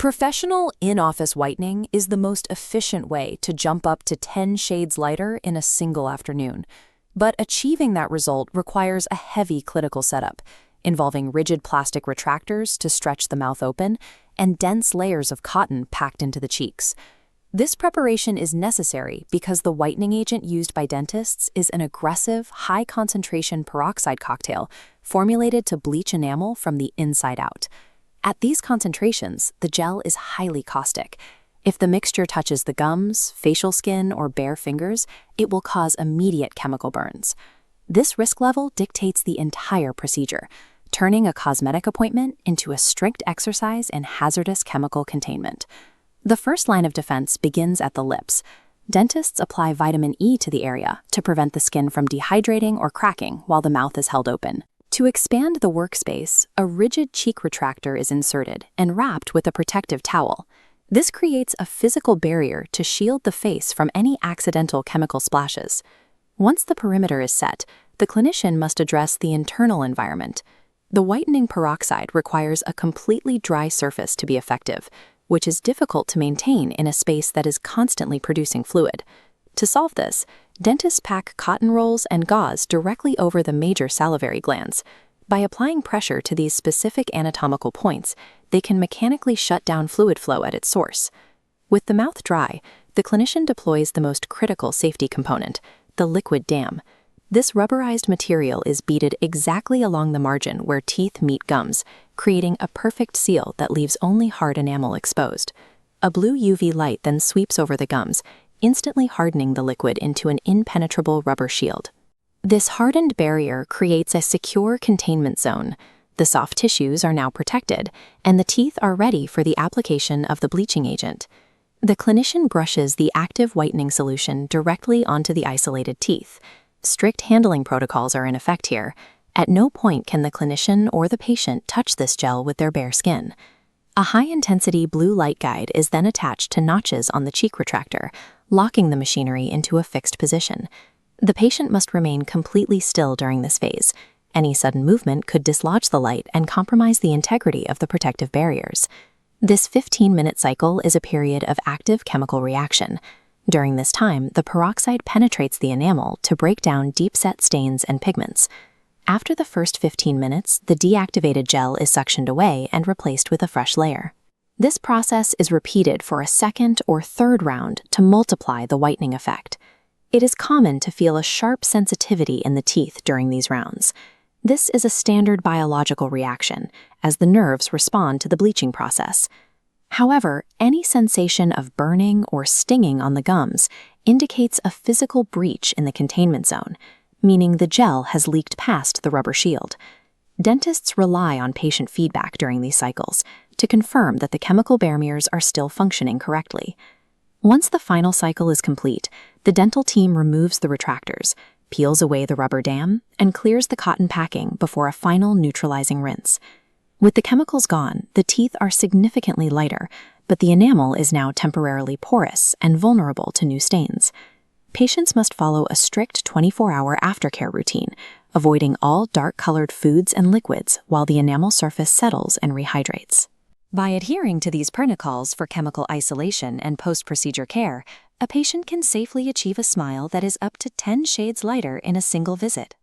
Professional in-office whitening is the most efficient way to jump up to 10 shades lighter in a single afternoon. But achieving that result requires a heavy clinical setup, involving rigid plastic retractors to stretch the mouth open and dense layers of cotton packed into the cheeks. This preparation is necessary because the whitening agent used by dentists is an aggressive, high-concentration peroxide cocktail formulated to bleach enamel from the inside out. At these concentrations, the gel is highly caustic. If the mixture touches the gums, facial skin, or bare fingers, it will cause immediate chemical burns. This risk level dictates the entire procedure, turning a cosmetic appointment into a strict exercise in hazardous chemical containment. The first line of defense begins at the lips. Dentists apply vitamin E to the area to prevent the skin from dehydrating or cracking while the mouth is held open. To expand the workspace, a rigid cheek retractor is inserted and wrapped with a protective towel. This creates a physical barrier to shield the face from any accidental chemical splashes. Once the perimeter is set, the clinician must address the internal environment. The whitening peroxide requires a completely dry surface to be effective, which is difficult to maintain in a space that is constantly producing fluid. To solve this, dentists pack cotton rolls and gauze directly over the major salivary glands. By applying pressure to these specific anatomical points, they can mechanically shut down fluid flow at its source. With the mouth dry, the clinician deploys the most critical safety component, the liquid dam. This rubberized material is beaded exactly along the margin where teeth meet gums, creating a perfect seal that leaves only hard enamel exposed. A blue UV light then sweeps over the gums, instantly hardening the liquid into an impenetrable rubber shield. This hardened barrier creates a secure containment zone. The soft tissues are now protected, and the teeth are ready for the application of the bleaching agent. The clinician brushes the active whitening solution directly onto the isolated teeth. Strict handling protocols are in effect here. At no point can the clinician or the patient touch this gel with their bare skin. A high-intensity blue light guide is then attached to notches on the cheek retractor, locking the machinery into a fixed position. The patient must remain completely still during this phase. Any sudden movement could dislodge the light and compromise the integrity of the protective barriers. This 15-minute cycle is a period of active chemical reaction. During this time, the peroxide penetrates the enamel to break down deep-set stains and pigments. After the first 15 minutes, the deactivated gel is suctioned away and replaced with a fresh layer. This process is repeated for a second or third round to multiply the whitening effect. It is common to feel a sharp sensitivity in the teeth during these rounds. This is a standard biological reaction, as the nerves respond to the bleaching process. However, any sensation of burning or stinging on the gums indicates a physical breach in the containment zone, meaning the gel has leaked past the rubber shield. Dentists rely on patient feedback during these cycles to confirm that the chemical barriers are still functioning correctly. Once the final cycle is complete, the dental team removes the retractors, peels away the rubber dam, and clears the cotton packing before a final neutralizing rinse. With the chemicals gone, the teeth are significantly lighter, but the enamel is now temporarily porous and vulnerable to new stains. Patients must follow a strict 24-hour aftercare routine, avoiding all dark-colored foods and liquids while the enamel surface settles and rehydrates. By adhering to these protocols for chemical isolation and post-procedure care, a patient can safely achieve a smile that is up to 10 shades lighter in a single visit.